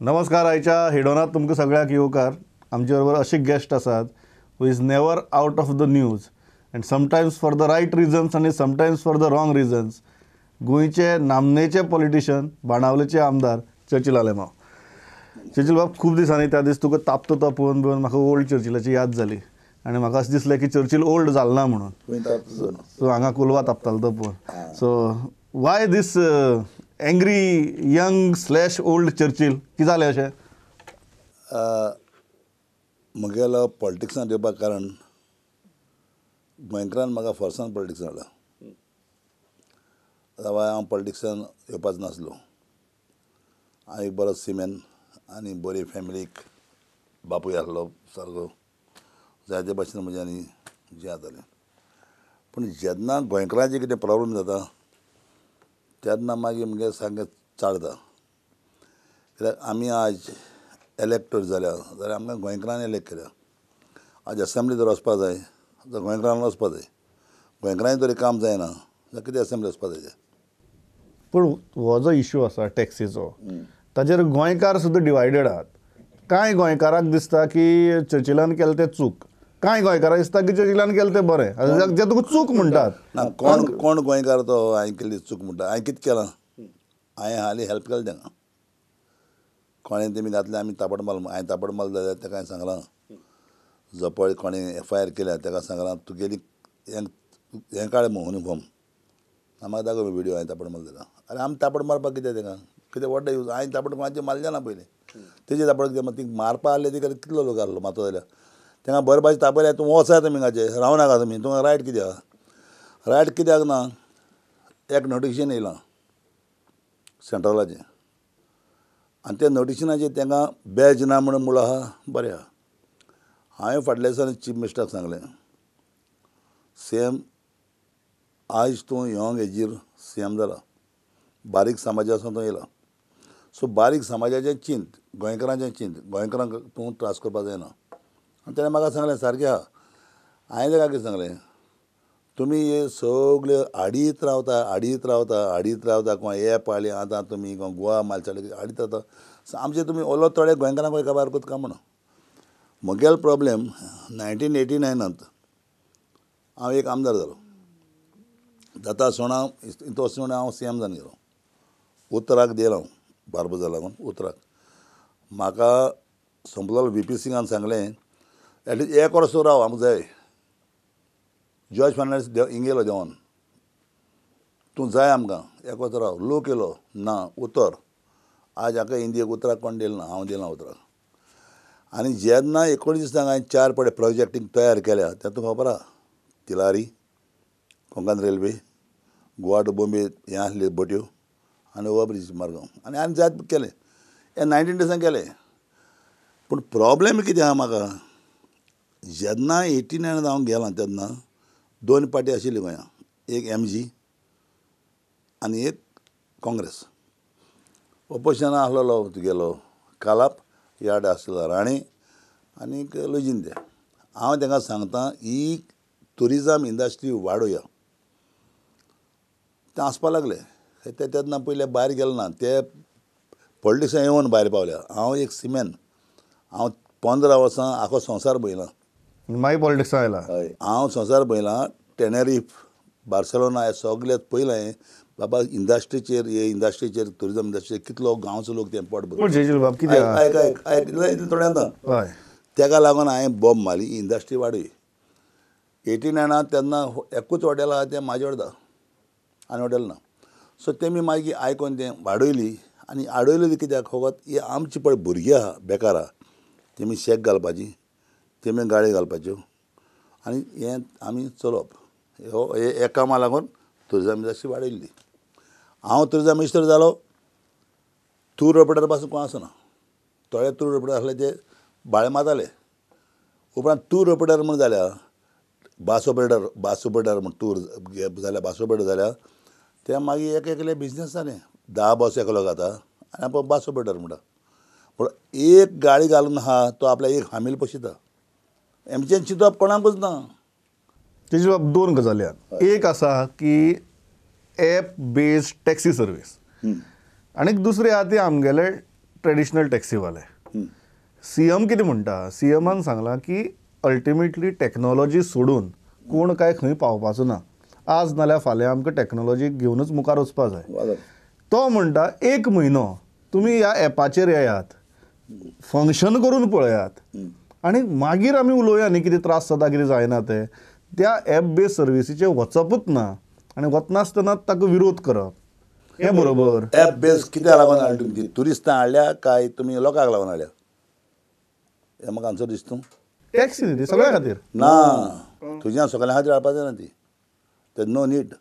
नमस्कार. आयच्या हिडोनात तुमकां सगळ्याक येवकार. आमचे बरोबर असे गेस्ट आसात who is never out of the news and sometimes for the right reasons आनी sometimes for the wrong reasons. गोंयचे नामनेचे पॉलिटिशियन, बाणावलेचे आमदार चर्चिल आलेमांव. चर्चिल बाब, खूब दिसांनी त्या दीस तुका तापता तो पळोवन म्हाका ओल्ड चर्चिलाची याद जाली आनी म्हाका अशें दिसलें की चर्चिल ओल्ड जालो ना म्हणून. सो हांगा कोलवा तापतालो तो पळोवन. सो वाय दीस एंग्री यंग / ओल्ड चर्चिल? कितें जालें अशें? म्हगेलो पॉलिटिक्सान येवपाक कारण गोंयकारान म्हाका फोर्सान पॉलिटिक्सान हाडला. जावं हांव पॉलिटिक्सान येवपाचो नासलो. हांव एक बरो सिमेन आनी बरी फॅमिलीक बापूय आसलो सारको. जायते भाशेन म्हज्यानी जें जातालें. पूण जेन्ना गोंयकारांचें कितें प्रॉब्लम जाता तेन्ना मागीर म्हगे सामकें चाळता. कित्याक आमी आज इलेक्टर जाल्या जाल्यार आमकां गोंयकारांनी इलेक्ट केल्या. आज असेंब्ली जर वचपा जाय जाल्यार गोंयकारांक वचपा जाय. गोंयकारांचें तरी काम जायना जाल्यार कितें असेंब्ली वचपा जाय. पूण हो जो इश्यू आसा टॅक्सीचो, ताचेर गोंयकार सुद्दां डिवायडेड आहात. कांय गोंयकारांक दिसता की चर्चिलान केलें तें चूक, कांय गोंयकारांक दिसता की चर्चिलान केलें तें बरें. जे तुका चूक म्हणटात. ना, कोण गोंयकार तो हांवें केल्ली चूक म्हणटा? हांवें कितें केलां? हांवें हालीं हेल्प केलें तांकां. कोणें तेमी घातलें आमी तापडमाल, हांवें तापडमाल जाल्यार ताका हांवें सांगलां. जो पळय कोणें FIR केल्या ताका सांगलां तुगेली हें काड युनिफॉर्म. म्हाका दाखय व्हिडियो हांवें तापडमाल दिला. आरे आमी तापड मारपाक कितें ताका? कितें व्हड यूज? हांवें तापड कोणाचें मारलें ना पयलीं. तेजे तापड कितें ती मारपा आहले ती कितलो लोक आहलो मातो जाल्यार. तांकां बरे भाशेन तापयल्यार तूं वचात तुमिंगाचेर रावं नाका तुमी. तुमकां रायट कितें आहा? रायट कित्याक ना? एक नोटिफिकेशन येयलां सेंट्रलाचें आनी त्या नोटिफिकेशनाचेर तांकां बॅज ना म्हणून मुळो आहा. बरें आहा. हांवें फाटल्या दिसांनी चीफ मिनिस्टराक सांगलें CM आज तूं यंग एजीर CM जाला. बारीक समाजासून तूं येयला. सो बारीक समाजाचें चिंत, गोंयकारांचें चिंत. गोंयकारांक तूं त्रास करपा जायना. आनी ताणें म्हाका सांगलें सारकें आहा. हांवें ताका कितें सांगलें, तुमी हे सगळे हाडीत रावता. कोण एप हाडली आतां तुमी कोण गोवा मालचाडे हाडीत रावता. आमचे तुमी ओलो थोडे गोंयकारांक काबार करता काय म्हणून. म्हगेलो प्रॉब्लेम 1989 हांव एक आमदार जालो. जाता आसतना इतलो आसतना हांव CM जावन गेलो. उत्तराक दिलो हांव बार्बोसा लागून. उत्तराक म्हाका संपलेलो VP सिंगान सांगलें एटलिस्ट 1 वर्स राव आमकां जाय. जॉर्ज फर्नांडीस हिंगेलो देंवोन. तूं जाय आमकां 1 वर्स राव. लोक येयलो ना उत्तर. आज हाका इंडियेक उत्तराक कोण दिलें ना. हांव दिलां उत्तराक. आनी जेन्ना 19 दिसांक हांवें 4 पडे प्रोजेक्टींग तयार केल्या तें तुका खबर आहा? तिलारी, कोंकण रेल्वे, गोवा टू बॉम्बे हें आसली बोट्यो आनी ओवर ब्रिज मार्गांव आनी जायत केलें. हें 19 दिसांक केलें. पूण प्रॉब्लेम कितें आहा म्हाका, जेन्ना 89 हांव गेलां तेन्ना 2 पार्टी आशिल्ली गोंयां. एक MG आनी एक काँग्रेस. ऑपोजिशनाक आसलेलो तुगेलो कालाप, याड आसलेलो राणे आनीक लुजिंदे. हांव तांकां सांगता ही टुरिजम इंडस्ट्री वाडोवया. तें आसपा लागलें. तेन्ना पयलें भायर गेलो ना. ते पॉलिटिक्सान येवन भायर पावल्या. हांव एक सिमेन. हांव 15 वर्सां आखो संवसार पयलां. मागीर पॉलिटिक्सान आयला. हय, हांव संवसार पयलां. टेनेरीफ, बार्सेलोना हे सगळे पयलें. बाबा इंडस्ट्रीचेर टुरिजम इंडस्ट्रीचेर कितलो गांवचो लोक तें पोट भरता. आयक थोडें आतां. ताका लागून हांवें बॉम्ब मारली इंडस्ट्री वाडय. 89 तेन्ना एकूच हॉटेल आहा तें म्हाजें वडदा आनी हॉटेल ना. सो तेमी मागीर आयकोन तें वाडयली. आनी वाडयली कित्याक फकत ही आमची पळय भुरगीं आहा बेकार आहा तेमी शेक घालपाची, तेमी गाडी घालपाच्यो आनी हें आमी चलोवप. हे कामां लागून टुरिजम इंडस्ट्री वाडयल्ली. हांव टुरिजम मिनिस्टर जालो. टूर ऑपरेटर पासून कोण आसना. थोडे टूर ऑपरेटर आसले ते भाडें मारताले. उपरांत टूर ऑपरेटर म्हूण जाल्या बस ऑपरेटर म्हूण टूर जाल्या बस ऑपरेटर जाल्या ते मागीर एकले बिजनेस जालें. 10 बस एकलो घाता आनी आपूण बस ऑपरेटर म्हणटा. पूण एक गाडी घालून आहा तो आपल्याक एक हामील पोशिता. हेंचें चिंतप कोणाकूच ना. तेजे बाब 2 गजाली आहात. एक आसा की एप बेस्ड टॅक्सी सर्वीस आनीक दुसरी आहा ती आमगेले ट्रेडिशनल टॅक्सीवाले. CM कितें म्हणटा, CMन सांगलां की अल्टिमेटली टॅक्नॉलॉजी सोडून कोण काय खंय पावपाचो ना. आज नाल्यार फाल्यां आमकां टॅक्नॉलॉजी घेवनूच मुखार वचपा जाय. तो म्हणटा 1 म्हयनो तुमी ह्या एपाचेर येयात, फंक्शन करून पळयात आनी मागीर आमी उलोवया न्ही कितें त्रास जाता कितें जायना ते. त्या एप बेस्ड सर्विसीचेर वचपूच ना आनी वचनासतना ताका विरोध करप हें बरोबर. एप बेस कित्याक लागून हाडल्या तुमी? ट्युरिस्टां हाडल्या काय तुमी लोकांक लागून हाडल्या? हें म्हाका आन्सर दिसता. टॅक्सी न्ही ती सगळ्या खातीर ना, तुज्या सगळ्या खातीर हाडपाक जायना ती. तेज नो नीड.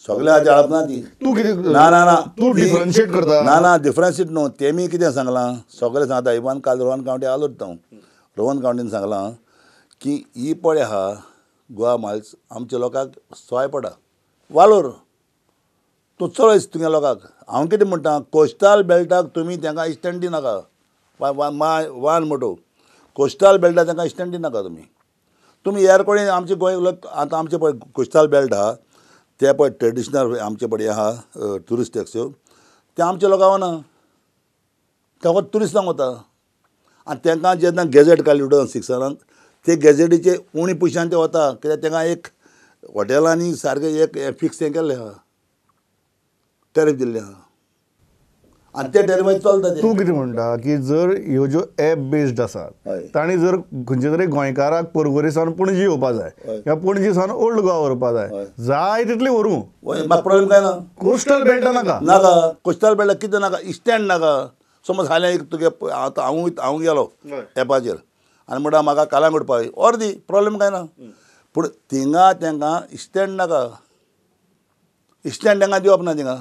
सगळ्या खातीर हाडप ना ती. तूं कितें ना तूं डिफरन्शिएट करता. ना डिफरन्शिएट न्हू. तेमी कितें सांगलां, सगळे सांगता. इवन काल रोहन कावंटी आलोच हांव. रोहन कावंटीन सांगलां की ही पळय आहा गोवा मायल्स आमच्या लोकांक सवाय पडा. वालोर तूं चलय तुमच्या लोकांक. हांव कितें म्हणटा, कोस्टल बेल्टाक तुमी तांकां इस्टँड दिनाका. वान मोटो कोस्टल बेल्टाक तांकां इस्टँड दिनाका तुमी. तुमी एरकोडे आमचे गोंय आतां आमचे पळय कोस्टल बेल्ट आहा ते पळय ट्रेडिशनल आमचे पळय आहा ट्युरिस्ट टॅक्स्यो ते आमच्या लोकांक वना. ते फकत ट्युरिस्टांक वता. आनी तांकां जेन्ना गॅजेट काडली 2006 ते गॅजेटीचे उणी पयशांनी ते वता. कित्याक तांकां एक हॉटेलांनी सारकें एक फिक्स हें केल्लें आहा, टॅरीफ दिल्लें आहा आनी ते टॅरिफाचेर चलता ते. तूं कितें म्हणटा की जर ह्यो ज्यो एप बेस्ड आसात तांणी जर खंयचे तरी गोंयकाराक पर्वरीसान पणजी येवपा जाय किंवा पणजीसान ओल्ड गोवा व्हरपा जाय तितली व्हरूं. म्हाका प्रॉब्लेम काय ना. कोस्टल बेल्टा नाका. कोस्टल बेल्टाक कितें नाका, इस्टँड नाका. समज हाल्यां एक तुगे आतां हांव गेलो एपाचेर आनी म्हणटा म्हाका कालांग उडपाक ऑर दी प्रॉब्लेम काय ना. पूण थिंगा तांकां इस्टँड नाका. इस्टँड तांकां दिवप ना थिंगा.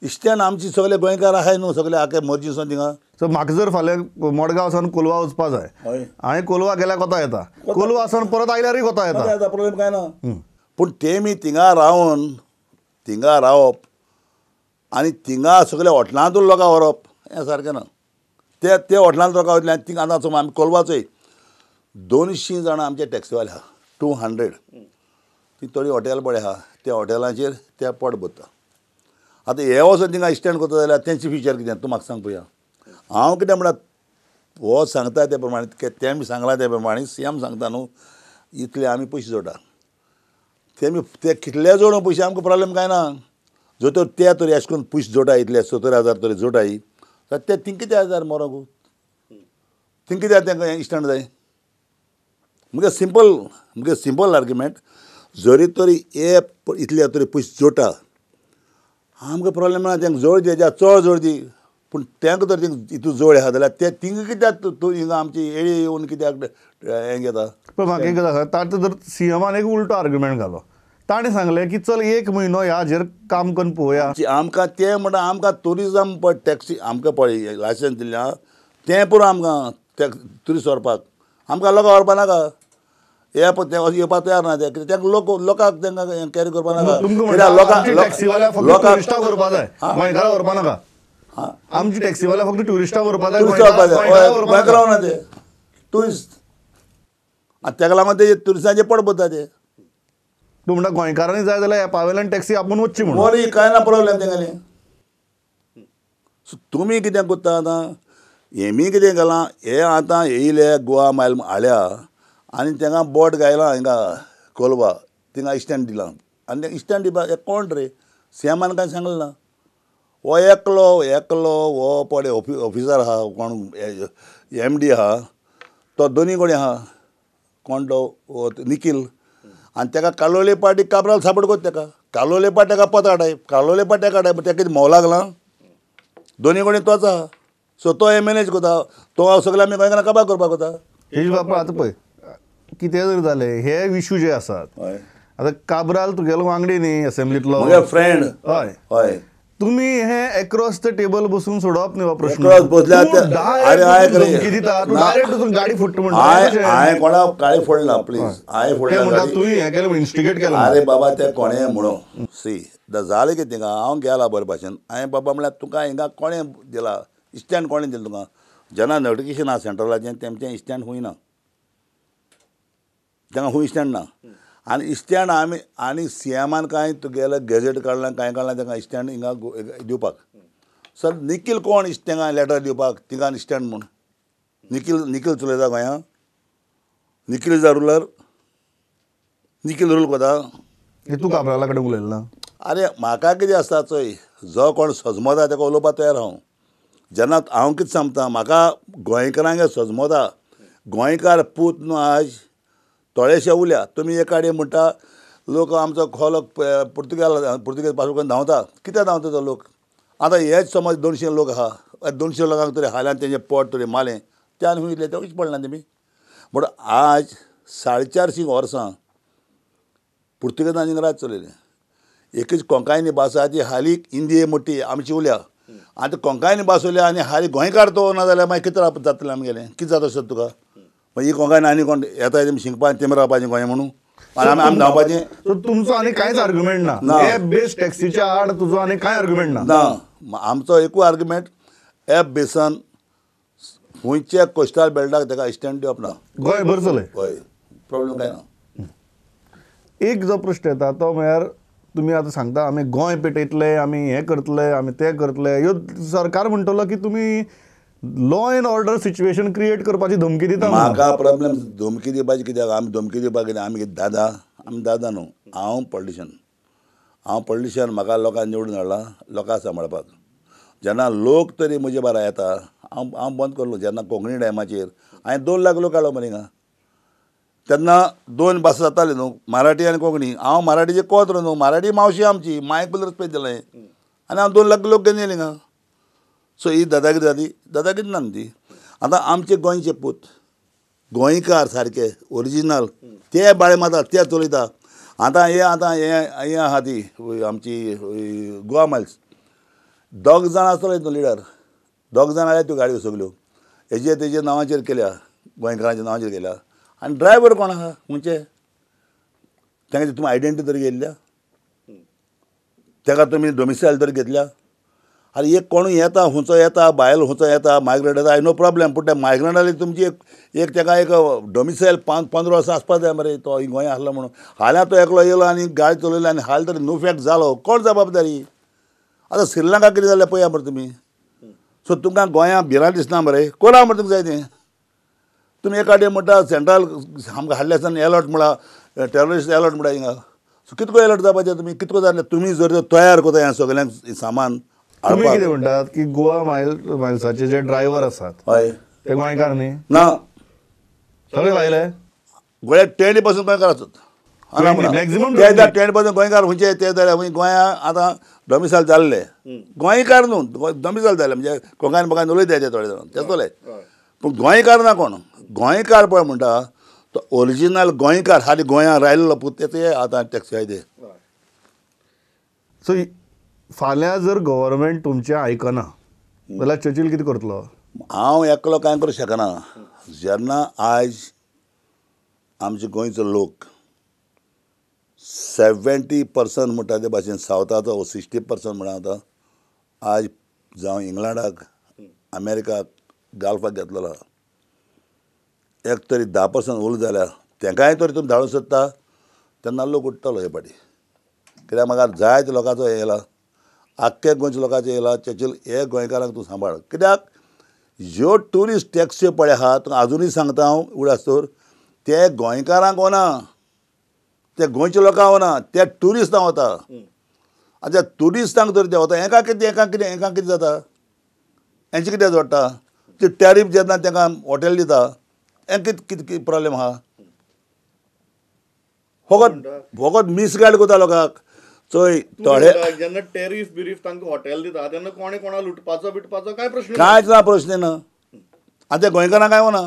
इस्टँड आमची सगळे गोंयकार आहाय न्हू सगळे आखे मर्जीसून थिंगा. सो म्हाका जर फाल्यां मडगांव सावन कोलवा वचपा जाय, हांवें कोलवा गेल्यार कोता येता, कोलवा सावन परत आयल्यारय कोता येता. प्रॉब्लेम काय ना. पूण तेमी थिंगा रावन थिंगा रावप आनी थिंगा सगळे हॉटेलांतूच लोकांक व्हरप हें सारकें ना. ते हॉटेलांत लोकां वयतल्यान थिंगा आतां समज आमी कोलवाचोय 200 जाणां आमचे टॅक्सीवाले आहा 200. ती थोडी हॉटेल पळय आहा त्या हॉटेलांचेर ते पोट भरता. आतां हे वचून थिंगा इस्टँड करता जाल्यार तेंची फ्युचर कितें तूं म्हाका सांग पळया. हांव कितें म्हणटा हो सांगता ते प्रमाणे तेमी सांगलां ते प्रमाणे CM सांगता न्हू इतले आमी पयशे जोडा. तेमी ते कितले जोडूं पयशे आमकां प्रॉब्लेम काय ना. जो तर ते तरी अशें करून पयशे जोडा इतले 70,000 तरी जोडाय जाल्यार ते थिंग कितें जाय मरोंक. थिंग कित्याक तांकां इस्टँड जाय. मुगे सिंपल आर्ग्युमेंट जरी तरी एप इतले तरी पयशे जोडटा आमकां प्रॉब्लेम ना. तांकां जोड दी चड जोड दी. पूण तांकां तर हितून जोड आहा जाल्यार ते थिंगा कित्याक तूं हिंगा आमची एळी येवन कित्याक हें घेता. पण म्हाका एक सांग, ताचो जर CMन एक उलटो आर्ग्युमेंट घालो. ताणें सांगलें की चल 1 म्हयनो ह्या हाजेर काम करून पळोवया. आमकां ते म्हणटा आमकां ट्युरिजम पळय टॅक्सी आमकां पळय लायसन्स दिल्लें आहा तें पुरो आमकां ट्युरिस्ट व्हरपाक. आमकां लोकांक व्हरपा नाका. एप ते येवपाक तयार ना ते कित्याक लोकांक तांकां कॅरी करपा नाका. टुरिस्टाक व्हरपा जाय, गोंयकाराक व्हरपा नाका. आमची टॅक्सीवाल्या फक्त ट्युरिस्टाक व्हरपा जाय, गोंयकार रावना ते ट्युरिस्ट. आनी ताका लागून ते ट्युरिस्टांचे पड भरता ते. तूं म्हणटा गोंयकारांनी जाय जाल्यार एपा वयल्यान टॅक्सी आपूण वचची म्हणून. बरी कांय ना प्रॉब्लेम तेंगेले. सो तुमी कितें करता आतां हेमी कितें केलां हे आतां येयले गोवा मायल हाडल्या आनी तांकां बोट घायलां हिंगा कोलवा थिंगा इस्टँड दिलां आनी ते इस्टँड दिवपाक एक कोण रे CMन कांय सांगलें ना. हो एकलो हो पळय ऑफिसर आहा कोण MD आहा तो दोनी कोणी आहा कोण तो निखील आनी ताका कालोले पाटी काबराल सापड कोत ताका. कालोले पाट ताका पत काडाय कालोले पाट ताका काडाय ताका कितें मोव लागलां. दोनी कोणी तोच आहा. सो तो हे मॅनेज करता. तो सगळे आमी गोंयकारांक काबार करपाक वता. हेज बाबा आतां पळय कितें जर जालें हे इश्यू जे आसात आतां काबराल तुगेलो वांगडी न्ही असेंब्लींतलो फ्रेंड. हय हय तुमी हे एक्रॉस द टेबल बसून सोडप न्ही हो प्रश्न. गाडी फुट्ट हांवें कोणाक काळी फोडला प्लीज. हांवें फोडला तुमी हें केलें इन्स्टिगेट केलें. अरे बाबा ते कोणें म्हणून सी जालें कितें थिंगा हांव गेला बरे भाशेन. हांवें बाबा म्हळ्यार तुका हिंगा कोणें दिला इस्टँड कोणें दिलें तुका. जेन्ना नोटिफिकेशन आहा सेंट्रलाचें तेमचें इस्टँड हुंयना. तांकां खूंय इस्टँड ना. आनी इस्टँड आमी आनी CMन कांय तुगेलें गॅजेट काडलां कांय काडलां तांकां इस्टँड हिंगा दिवपाक. सर निखील कोण तेंगा लेटर दिवपाक तिंगा स्टँड म्हूण निखील चलयता गोंया Nikhil is the ruler Nikhil rule कोता हे तूं काबराला कडेन उलयलें ना आरे म्हाका कितें आसता चोय जो कोण सजमता ताका उलोवपाक तयार हांव जेन्ना हांव कितें सांगता म्हाका गोंयकारांक सजमता गोंयकार पूत न्हू आज थोडेशे उल्या तुमी एक आडे म्हणटा लोक आमचो खोलो पुर्तुगेज पासून धांवता कित्याक धांवता तो लोक आतां हेच समज 200 लोक आहा 200 लोकांक तरी हाल्यान तेजें पोट तरी मालें त्यान हूंय इतलें तेवूच पडना तेमी बट आज 450 वर्सां पुर्तुगेजांनी राज चलयलें एकच कोंकणी भास आहा ती हालीं हिंदी मोठी आमची उल्या आतां कोंकणी भास उल्या आनी हालीं गोंयकार तो ना जाल्यार मागीर कितें जातलें आमगेलें कितें जाता आसत तुका मागीर ही कोंकणी आनी कोण येता तेमी शिंकपाक तेमी रावपाचें गोंय म्हणून आनी आमी धांवपाचें सो तुमचो आनी कांयच आर्ग्युमेंट ना हे बेस टॅक्सीच्या आड तुजो आनी कांय आर्ग्युमेंट ना आमचो एकूच आर्ग्युमेंट एप बेसन खुंयच्या कोस्टल बेल्टाक ताका एक्सटेंड दिवप ना गोंय भर चलय हय प्रॉब्लेम काय ना एक जो प्रश्न येता तो म्हळ्यार तुमी आतां सांगता आमी गोंय पेटयतले आमी हें करतले आमी तें करतले ह्यो सरकार म्हणटलो की तुमी law end order situation create करपाची धमकी दिता म्हाका प्रॉब्लेम धमकी दिवपाची कित्याक आमी धमकी दिवपाक कितें आमी दादा आमी दादा न्हू हांव पॉलिटिशन म्हाका लोकांक निवडून हाडला लोकांक सांबाळपाक जेन्ना लोक तरी म्हजे बारा येता हांव बंद करलो जेन्ना कोंकणी टायमाचेर हांवें 2 लाख लोक हाडलो मरे हिंगा तेन्ना 2 भास जाताले न्हू मराठी आनी कोंकणी हांव मराठीचे कोत्र न्हू मराठी मावशी आमची मायक बी रेस्पेक्ट दिलें आनी हांव 2 लाख लोक घेवन येयले हिंगा सो ही दादागिरी जाली दादागिरी ना ती आतां आमचे गोंयचे पूत गोंयकार सारके ओरिजिनल ते बाळे मारता ते चलयता आतां हे आहा ती आमची गोवा मायल्स 2 जाण आसतले न्हू लिडर 2 जाण आल्या त्यो गाडयो सगल्यो हेजे तेजे नांवाचेर केल्या गोंयकारांच्या नांवाचेर केल्या आनी ड्रायव्हर कोण आहा खंयचे तांचे तुमी आयडेंटिटी तरी घेतल्या ताका तुमी डोमिसायल तरी घेतल्या आरे एक कोणूय येता हुंचो येता बायल हुंचो येता मायग्रेंट येता नो प्रॉब्लेम पूण त्या मायग्रेंटाली तुमची एक ताका एक डोमिसायल 15 वर्सां आसपाक जाय मरे तो गोंया आहलो म्हणून हाल्यां तो एकलो येयलो आनी गाडी चलयली आनी हाल तरी नो फॅक्ट जालो कोण जबाबदारी आतां श्रीलंका कितें जालें पळया मरे तुमी सो तुमकां गोंया भिरांत दिसना मरे कोण आहा मरे तुमकां जाय तें तुमी एक आडे म्हणटा सेंट्रल आमकां हाडले आसतना एलर्ट म्हणा टेररिस्ट एलर्ट म्हणा हिंगा सो कितको एलर्ट जावपाचें तुमी कितको जातलें तुमी जर तयार करता हें सगळ्यांक सामान तुमी कितें म्हणटात की गोवा मायल्साचे जे ड्रायव्हर आसात हय ते गोंयकार न्ही ना सगळे भायले गोंया 10% गोंयकार आसत मॅक्झिमम 10% गोंयकार खंयचे ते जाल्यार खंय गोंया आतां डोमिसायल जाल्ले गोंयकार न्हू डोमिसायल जाले म्हणजे कोंकणी बोकान उलयता ते थोडे जाण ते चले पूण गोंयकार ना कोण गोंयकार पळय म्हणटा तो ओरिजिनल गोंयकार हाली गोंयांत रायल्लो पूत ते आतां टॅक्सी आय ते सो फाल्यां जर गव्हर्मेंट तुमचें आयकना जाल्यार चर्चिल कितें करतलो हांव एकलो कांय करूं शकना जेन्ना आयज आमचे गोंयचो लोक 70% म्हणटा ते भाशेन सावथाचो 60% म्हणा आतां आज जावं इंग्लंडाक अमेरिकाक गाल्फाक घेतलेलो एक तरी 10% उरलें जाल्यार तांकांय तरी तुमी धाडूंक सोदता तेन्ना लोक उठ्ठलो हे फाटी कित्याक म्हाका जायते लोकांचो हे येयला आख्ख्या गोंयच्या लोकांचो येयला चर्चिल हे गोंयकारांक तूं सांबाळ कित्याक ज्यो ट्युरिस्ट टॅक्सी पळय आहा तुका आजुनूय सांगता हांव उडासतोर ते गोंयकारांक वना ते गोंयच्या लोकांक वना ते ट्युरिस्टांक वता आतां त्या ट्युरिस्टांक जर ते वता हेका कितें जाता हेंचे कितें जोडटा ते टॅरीफ जेन्ना तांकां हॉटेल दिता हें कितें प्रॉब्लेम आहा फकत मिसगायड करता लोकांक चोय थोडे जेन्ना टॅरीफ बिरीफ तांकां हॉटेल दिता तेन्ना कोणी कोणा लुटपाचो बिटपाचो काय प्रश्न कांयच ना प्रश्न ना आतां ते गोंयकारांक काय वना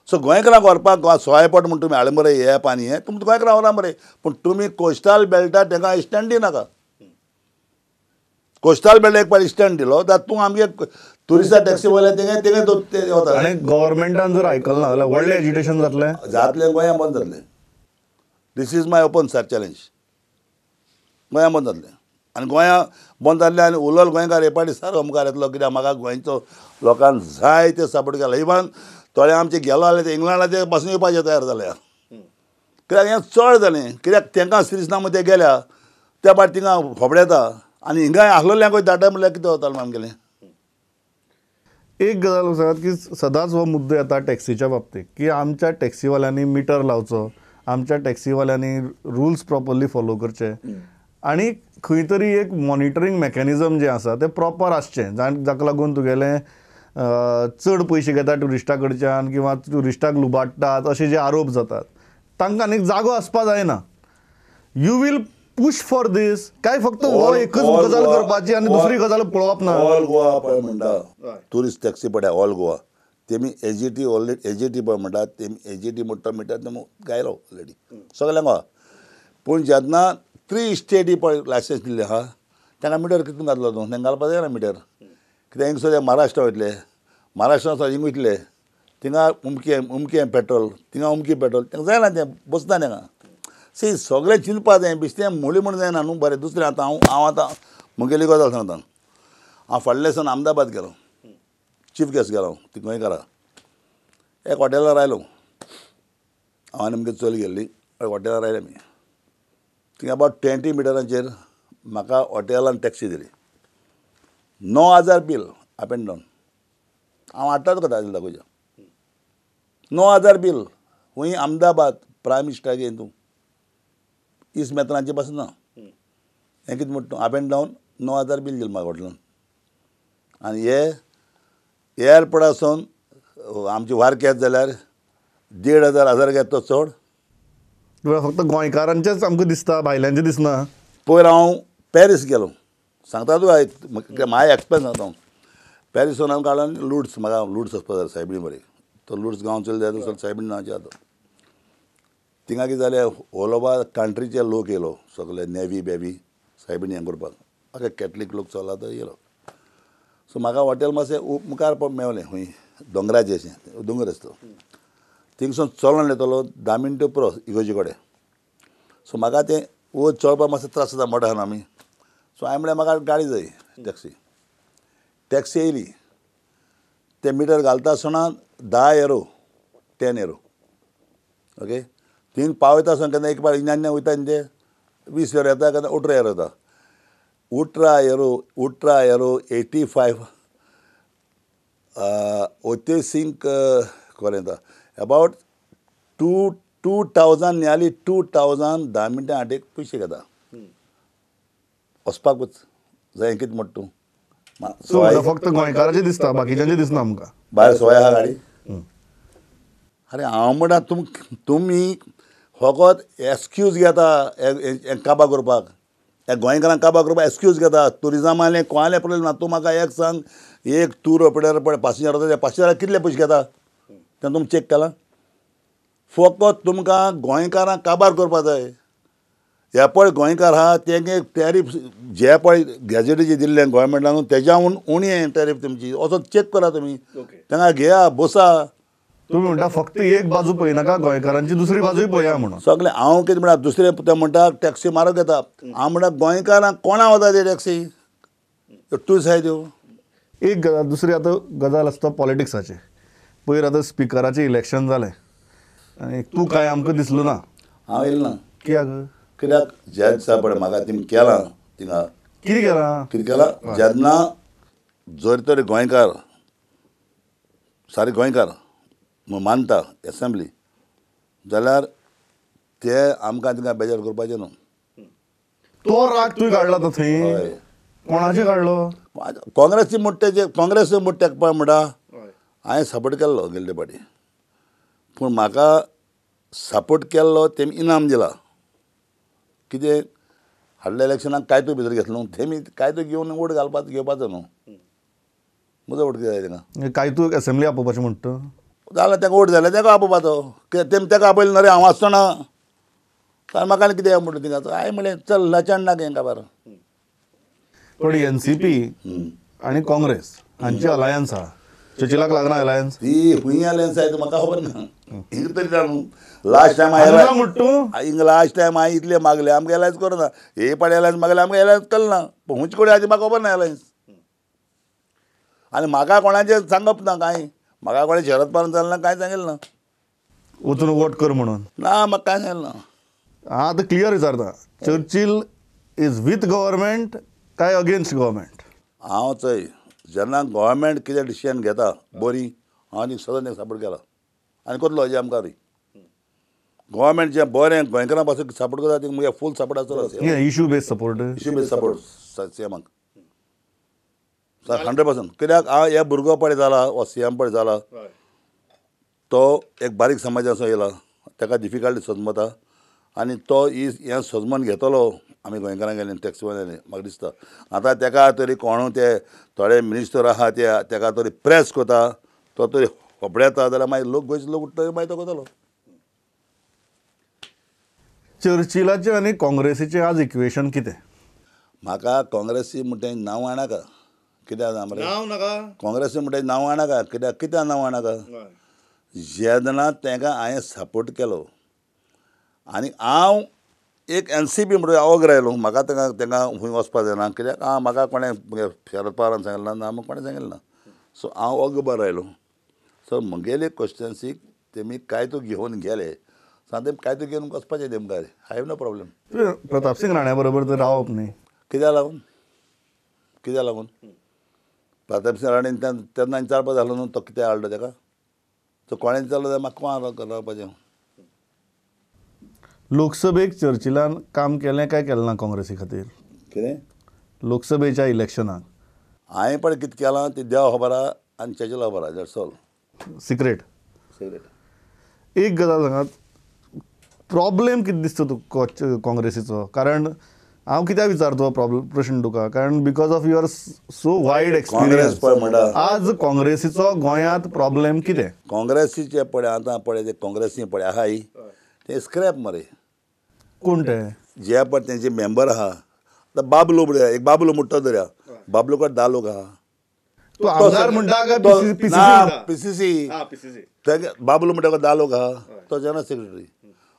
सो गोंयकारांक व्हरपाक सोयपट म्हण तुमी हाडले मरे हे पानी हें तुमकां गोंयकारांक व्हरा मरे पूण तुमी कोस्टल बेल्टार तांकां स्टँड दिनाका कोस्टल बेल्ट एक पाटी स्टँड दिलो तातूंत आमगे ट्युरिस्टां टॅक्सी वयले तेगे वता आनी गव्हर्मेंटान जर आयकलें ना जाल्यार व्हडलें एजिटेशन जातलें गोंया बंद जातलें this is my open sir challenge गोंया बंद जातलें आनी गोंया बंद जाल्लें आनी उरलेलो गोंयकार हे पाटी सारको मुखार येतलो कित्याक म्हाका गोंयचो लोकांक जाय ते सपोर्ट केला इवन थोडे आमचे गेलो जाल्यार ते इंग्लंडाचे पासून येवपाचे तयार जाल्या कित्याक हें चड जालें कित्याक तांकां सिरियसना मदें ते गेल्या त्या भायर थिंगा फोबडेता आनी हिंगा आहलोल्यांक धाडटा म्हणल्यार कितें जातालें आमगेलें. एक गजाल सांगात की सदांच हो मुद्दो येता टॅक्सीच्या बाबतीत की आमच्या टॅक्सीवाल्यांनी मिटर लावचो, आमच्या टॅक्सीवाल्यांनी रुल्स प्रॉपरली फॉलो करचे आनी खंय तरी एक मॉनिटरींग मेकॅनिझम जें आसा तें प्रॉपर आसचें, जाका लागून तुगेलें चड पयशे घेता ट्युरिस्टा कडच्यान किंवा ट्युरिस्टाक लुबाडटात अशे जे आरोप जातात तांकां एक जागो आसपा जायना. यू वील पुश फॉर दीस काय फक्त हो एकच गजाल करपाची आनी दुसरी गजाल पळोवप ना. ऑल गोवा पळय म्हणटा ट्युरिस्ट टॅक्सी पळय ऑल गोवा तेमी एजीटी ऑलरेडी एजीटी पळय म्हणटात तेमी एजीटी म्हणटा मिटर तेमी गायलो ऑलरेडी सगळ्यांक आहा. पूण जेन्ना 3 स्टेटी पळय लायसन्स दिल्ले आहा तांकां मिटर कितून घातलो तूं? तांकां घालपाक जायना मिटर. कित्याक हिंग सद्या महाराष्ट्रा वयतले, महाराष्ट्रा हिंग वयतले थिंगा उमकें पेट्रोल, थिंगा उमकी पेट्रोल तांकां जायना, तें बसना तांकां. सी सगळें चिंतपा जाय, बिश्तें मोळी म्हण जायना न्हू. बरें दुसरें आतां हांव आतां मुगेली गजाल सांगता. हांव फाटल्या दिसान अहमदाबाद गेलो, चीफ गेस्ट गेलो ती गोंयकारां. एक हॉटेलार आयलो हांव आनी आमगे चली गेल्ली हॉटेलार आयले आमी. थिंगा अबावट 20 मिटरांचेर म्हाका हॉटेलान टॅक्सी दिली. 9,000 बील अप एंड डावन. हांव हाडटात कथा दाखोवच्या 9,000 बील खंय अहमदाबाद प्रायम मिनिस्टरागे हितून इस्ट मेत्रांचे पासून ना. हें कितें म्हणटा अप एंड डावन 9,000 बील दिलें म्हाका हॉटेलान. आनी हे एअरपोर्टासून आमचे वारकेत जाल्यार 1,500 घेता तो चड. फक्त गोंयकारांचेच आमकां दिसता, भायल्यांचें दिसना. पयर हांव पॅरीस गेलो सांगता तूं माय एक्सपिरियन्स सांगता हांव. पॅरीसून हांव काडलो आनी लुड्स म्हाका लुड्स वचपा जाय सायबीण बरें. तो लुड्स गांव चलता जाल्यार सायबीण नांवाचें आसा. थिंगा कितें जालें ऑल ओवर कंट्रीचे लोक येयलो सगळे नेवी बेवी सायबीण हें करपाक. आख्खे कॅथलीक लोक चलला तो येयलो. सो म्हाका हॉटेल मातशें मुखार मेवलें खंय दोंगराचें अशें दोंगर आसता थिंगसून चलोन येतलो 10 मिनटां पुरो इगोर्जे कडेन. सो म्हाका तें वयर चडपाक मातसो त्रास जाता मोठो आहा आमी. सो हांवें म्हळ्यार म्हाका गाडी जाय टॅक्सी येयली. ते मिटर घालता आसतना 10 युरो 10 युरो ओके. थिंग पावयता आसतना केन्ना एक पावटी इन्यान वयता न्ही ते 20 युरो येता केन्ना 18 युरो येता. 18 युरो 85 85 कोरें येता अबावट 2,000 नियरली 2,000 10 मिनटां आटेक पयशे घेता. वचपाकूच जाय कितें म्हणटा तूं फक्त गोंयकारांचें दिसता, बाकीच्यांचें दिसना आमकां. भायर सोय आहा गाडी. अरे हांव म्हणटा तुमी फकत एक्सक्यूज घेता काबां करपाक. ह्या गोंयकारांक काबां करपाक एक्सक्यूज घेता. टुरिजमालें कोणालें प्रॉब्लेम ना. तूं म्हाका एक सांग एक टूर ऑपरेटर पळय पासिंजर वता त्या पासिंजराक कितले पयशे घेता तें तुमी चॅक केलां? फकत तुमकां गोंयकारांक काबार करपा जाय. हे पळय गोंयकार आहा तेंगे टॅरीफ जे पळय गॅजेटीचे दिल्लें गोवोरमेंटान तेज्या उणी टॅरीफ तुमची असो चॅक करा तुमी. तांकां घेया बसा. तुम्ही म्हणटा फक्त एक बाजू पळयनाका, गोंयकारांची दुसरी बाजूय पळया म्हणून. सगळें हांव कितें म्हणटा दुसरे ते म्हणटा टॅक्सी म्हारग घेता. हांव म्हणटा गोंयकारांक कोणा वता ते टॅक्सी तूं साय त्यो. एक गजाल दुसरी आतां गजाल आसता पॉलिटिक्साची. पयर आतां स्पिकराचें इलेक्शन जालें आनी तूं कांय आमकां दिसलो ना. हांव येयलो ना. कित्याक ज्या दिसा पळय म्हाका तेमी केलां थिंगा कितें केलां जेन्ना जर तर गोंयकार सारे गोंयकार मानता एसेंब्ली जाल्यार ते आमकां थिंगा बेजार करपाचें न्हू. तो राग तुवें काडला तो थंय कोणाचे काडलो? काँग्रेसी मुट्ट्याचे काँग्रेस मुट्ट्याक पळय म्हणटा हांवें सपोर्ट केल्लो गेल्ले फाटी. पूण म्हाका सपोर्ट केल्लो तेमी इनाम दिला. कितें हाडल्या इलेक्शनाक कायतो भितर घेतलो न्हू. तेमी कायतो घेवन वोट घेवपाचो न्हू. म्हजो वोट कितें जाय तेंकां काय तूं असेंब्ली आपोवपाचें म्हणटा जाल्यार ताका वोट जाल्यार ताका आपोवपाचो. तेमी ताका आपयलो ना रे हांव आसतना कारण म्हाका आनी कितें म्हणटा थिंगा. हांवें म्हणलें चल लचाण नाका हेंकां बार. पण एनसीपी आनी काँग्रेस हांची अलायन्स आहा. चर्चिलाक लागना अलायन्स ती खंय अलायन्स आहा म्हाका खबर ना. हिंग तरी जाणू लास्ट टायम हिंग लास्ट टायम हांवें इतले मागले आमकां अलायन्स करना. हे पाटी अलायन्स मागले आमकां अलायन्स केलो ना. पूण हुंचे कडेन हाजी म्हाका खबर ना अलायन्स. आनी म्हाका कोणाचें सांगप ना कांय. म्हाका कोणें शरद पवार जालें ना कांय सांगिल्लें ना. वचून वोट कर म्हणून ना म्हाका कांय सांगिल्लें ना. हांव आतां क्लियर विचारता. चर्चिल इज वीथ गव्हर्मेंट काय अगेन्स्ट गव्हर्मेंट? हांव थंय जेन्ना गोवोरमेंट कितें डिसिजन घेता बरी हांव आनी सदन सपोर्ट केला आनी करतलो हेजे आमकारूय. गोवोरमेंट जें बरें गोंयकारां पासून सपोर्ट करता ती म्हगे फूल सपोर्ट आसतलो. Issue based support. सपोर्ट सीएमाक 100%. कित्याक हांव हे भुरगो पळय जाला हो सीएम पळय जाला तो एक बारीक समाजाचो येयला, ताका डिफिकल्टी सजमता आनी तो हें सजमोन घेतलो आमी गोंयकारां गेले टॅक्सीवाल्यांनी म्हाका दिसता. आतां ताका तरी कोण ते थोडे मिनिस्टर आहा ते ताका तरी प्रेस करता, तो तरी होपडेता जाल्यार मागीर लोक गोंयचे लोक उठ्ठा मागीर तो करतलो. चर्चिलाचें आनी काँग्रेसीचें आज इक्वेशन कितें? म्हाका काँग्रेसी म्हणटा नांव आणनाका. कित्याक मरे नांव नाका. काँग्रेसी म्हणटा नांव आणनाका. कित्याक नांव आणनाका? जेन्ना तांकां हांवें सपोर्ट केलो आनी हांव एक NCP म्हणून हांव वोगोर आयलो, म्हाका तांकां खंय वचपाक जायना. कित्याक म्हाका कोणें शरद पवारान सांगलें ना, म्हाका कोणें सांगलें ना. सो हांव वोगोर आयलो. सो म्हगेले कॉन्स्टिट्युएन्सीक तेमी कांयतू घेवन गेले. सांगता कांयतू घेवन वचपाचें तेमकां. Hi no problem. Pratap Singh राण्या बरोबर तर रावप न्ही. कित्याक लागून? प्रताप सिंग राणेन तेन्ना विचारपा जालो न्हू तो कित्याक हाडलो ताका. तो कोणें विचारलो जाल्यार म्हाका कोण रावपाचें. लोकसभेक चर्चिलान काम केलें काय केलें ना काँग्रेसी खातीर? कितें? लोकसभेच्या इलेक्शनाक हांवें पण कितें केलां तें देवा खबर आहा आनी चर्चिला खबर आहा. That's all. सिक्रेट. सिक्रेट. एक गजाल सांगात, प्रॉब्लेम कितें दिसता तुका काँग्रेसीचो? कारण हांव कित्याक विचारतो प्रश्न तुका, कारण because of your so wide experience पळय म्हणटा आज काँग्रेसीचो गोंयांत प्रॉब्लेम कितें? काँग्रेसीचे पळय आतां पळय ते काँग्रेसी पळय आहा ते स्क्रॅप मरे. कोण ते? जे पळय तेंचे मेंबर आहा. आतां बाबलो पळय, एक बाबलो म्हणटा धरया, बाबलो कडेन 10 लोक आहा. तूं आमदार म्हणटा काय PCC म्हणटा? PCC. बाबलो म्हणटा 10 लोक आहा, तो जनरल सेक्रेटरी.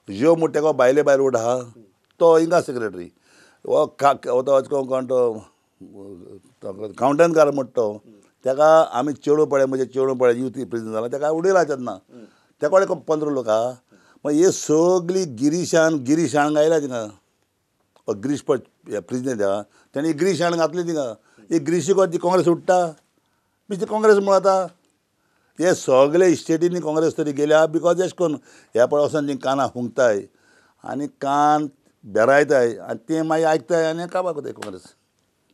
जिओ म्हणटा भायले भायर उठ आहा, तो हिंगा सेक्रेटरी. वो कोण तो कावंटनकार म्हणटा तो, ताका आमी चेडूं पळय म्हणजे चेडूं पळय यूथ प्रेसिडेंट जाला ताका उडयला तेन्ना. त्या कडेन 15 लोक आहा. मागीर हे सगळी गिरीशाण गायला थिंगा. गिरीश पळय प्रेसिडेंट आहा ताणें गिरीशाण घातली थिंगा. ही गिरीशी कोण ती काँग्रेस उडटा? ती काँग्रेस म्हणून आतां हे सगळे स्टेटींनी काँग्रेस तरी गेल्या बिकॉज अशें करून ह्या पळय वचोन ती कानां फुंकताय आनी कान बेरायताय आनी ते मागीर आयकताय आनी काबार करताय काँग्रेस.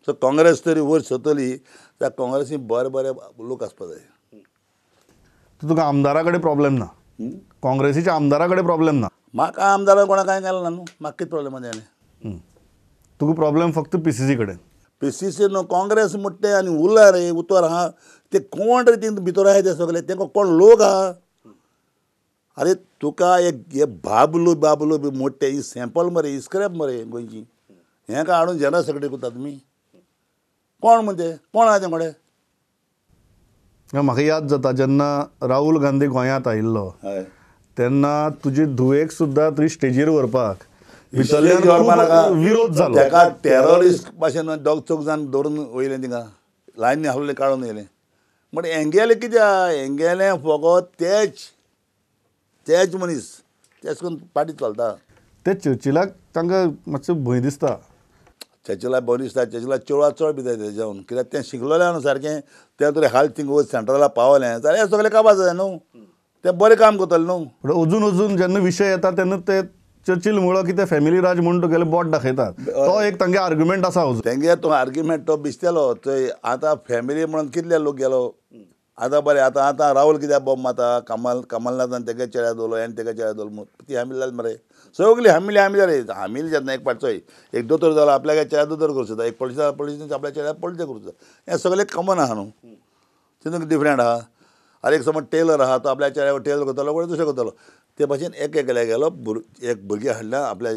सो काँग्रेस तरी वयर सरतली जाल्यार काँग्रेसी बरे बरे लोक आसपा जाय. तुका आमदारा कडेन प्रॉब्लेम ना? काँग्रेसीच्या आमदारा कडेन प्रॉब्लेम ना? म्हाका आमदारान कोणाक कांय केलें ना न्हू. म्हाका कितें प्रॉब्लेम जालें? तुका प्रॉब्लेम फक्त PCC कडेन? PCC न्हू काँग्रेस म्हणटा तें आनी उरला रे उतर आहा ते कोण रे तीं भितर आहाय ते सगळे तेंका कोण लोक आहा. अरे तुका एक हे बाबलो बी मोठे ही सॅम्पल मरे ही स्क्रॅप मरे गोंयची. हें काय हाडून जनरल सेक्रेटरी करता तुमी? कोण म्हणते कोण आहा तें कोडे? म्हाका याद जाता जेन्ना राहुल गांधी गोंयांत आयिल्लो तेन्ना तुजे धुवेक सुद्दां तुवें स्टेजीर व्हरपाक भितरल्यान विरोध जालो. ताका टेररिस्ट भाशेन दोग चौग जाण धरून वयले थिंगा लायनी हाडले काडून येयले. बट हेंगेले कित्याक हेंगेले फकत तेच मनीस तेच करून पार्टी चलता. ते चर्चिलाक तांकां मातसो भंय दिसता. चर्चिला भंय दिसता. चर्चिला चेडवा चड भितर तेज्यावन कित्याक तें शिकलोलें न्हू सारकें. तें तरी हाल थिंग सेंट्रला पावलें जाल्यार हें सगळें काबार जाय न्हू. तें बरें काम करतलें न्हू. पूण अजून जेन्ना विशय येता तेन्ना ते चर्चिल म्हणलो की ते फॅमिली राज म्हणून तुगेले बोट दाखयतात. तो एक तांगे आर्ग्युमेंट आसा अजून. तेंगे तो आर्ग्युमेंट तो बिस्तेलो थंय. आतां फॅमिली म्हणून कितले लोक गेलो. आतां बरें आतां राहुल कित्याक बॉम्ब मारता. कमलनाथान तेगे चेड्या दवरलो हें तेगे चेड्या दवरलो ती हामील जाली मरे. सगळी हामील रे. हामील जेन्ना एक पाट एक दोतोर जालो आपल्या चेड्या दोतोर करूं शकता. एक पोलिटीशन आपल्या चेड्या पोलिटीक करूं शकता. हें सगळें कॉमन आहा न्हू. तितून डिफरंट आहा. आरे एक समज टेलर आहा तो आपल्या चेड्या टेलर करतलो कोण दुसरें करतलो. ते भाशेन एक गेलो एक भुरगें हाडल्या आपल्या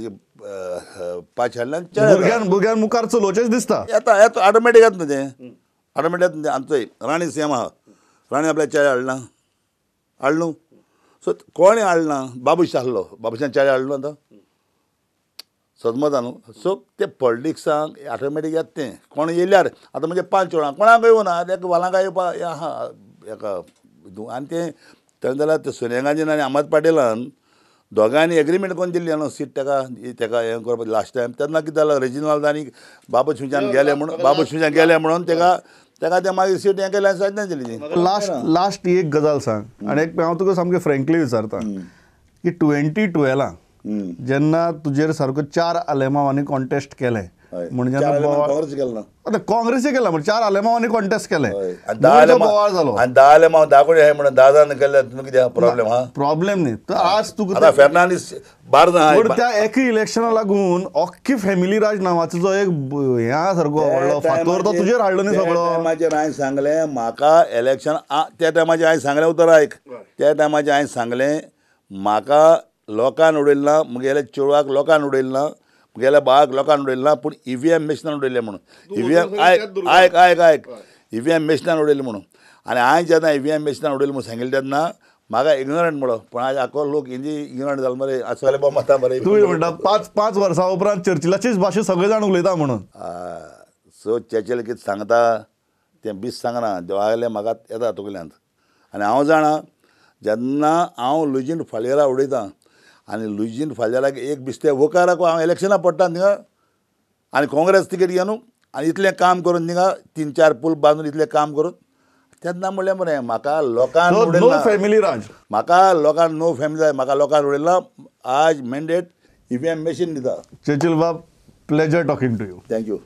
पांच हाडल्या भुरग्यान मुखार चलोवचेंच दिसता. येता ऑटोमॅटीक येता न्हू तें. ऑटोमॅटीक येता आमचोय राणी सीएम आहा. राणी आपल्या चेड्या हाडला न्हू. सो कोणें हाडला बाबूश हाडलो. बाबूशान चेड्या हाडलो आतां सदमता न्हू. सो ते पॉलिटिक्सांक ऑटोमॅटीक येता तें कोण येयल्यार आतां म्हणजे 5 चेडवां कोणाक येवना तेका वालांका येवपा आहा हेका आनी तें तेन्ना जाल्यार ते सोनिया गांधीन आनी अहमद पाटेलान दोगांनी एग्रीमेंट कोण दिल्ली न्हू सीट ताका हें करपाक लास्ट टायम तेन्ना कितें जालें रेजिनॉल्ड आनी बाबू शिवच्यान गेले म्हणून ताका ते मागीर सीट हें केलें सायड दिली ती लास्ट एक गजाल सांग आनी एक हांव तुका सामकें फ्रँकली विचारता की 2012 जेन्ना तुजेर सारको 4 आलेमांवांनी कॉन्टेस्ट केलें म्हणजे काँग्रेस केलें ना आतां काँग्रेसी केला म्हणजे 4 आलेमांवांनी कॉन्टेस्ट केलें आनी बोवाळ जालो आनी 10 आलेमांव 10 कोणी हाय म्हणून 10 जाण केले तुमी कितें प्रॉब्लेम हा प्रॉब्लेम न्ही तर आज तुका आतां फेर्नांडीस 12 जाण पण त्या एका इलेक्शना लागून अख्खी फॅमिली राज नांवाचो जो एक ह्या सारको व्हडलो फातोर तो तुजेर हाडलो न्ही सगळो टायमाचेर हांवें सांगलें म्हाका इलेक्शन त्या टायमाचेर हांवें सांगलें उतर आयक त्या टायमाचेर हांवें सांगलें म्हाका लोकांन उडयलें ना म्हगेल्या चेडवाक लोकांन उडयलें ना म्हगेल्या बाळाक लोकांन उडयलें ना पूण EVM मेशिनान उडयलें म्हणून EVM आयक EVM मेशिनान उडयलें म्हणून आनी हांवें जेन्ना EVM मेशिनान उडयलें म्हणून सांगिल्लें तेन्ना म्हाका इग्नोरंट म्हणलो पण आज आख्खो लोक हिंदी इग्नोरंट जालो मरे आसले बाबा माता मरे तुवें म्हणटा 5 वर्सां उपरांत चर्चिलाचीच भाशा सगळे जाण उलयता म्हणून सो चर्चिल कितें सांगता तें बीस सांगना देवागेलें म्हाका येता तकल्यांत आनी हांव जाणा जेन्ना हांव लुजीन फाळेरा उडयतां आनी लुजीन फाल्याराक एक बिस्ते वोकाराक हांव इलेक्शनाक पडटा थिंगा आनी काँग्रेस तिकेट घेवन आनी इतलें काम करून थिंगा 3-4 पूल बांदून इतलें काम करून तेन्ना म्हणलें मरे म्हाका लोकांन उडयला फॅमिली राज म्हाका लोकांन नो फॅमिली जाय म्हाका लोकांन उडयला आज मॅन्डेट EVM मेशीन दिता Churchill Bab pleasure talking to you thank you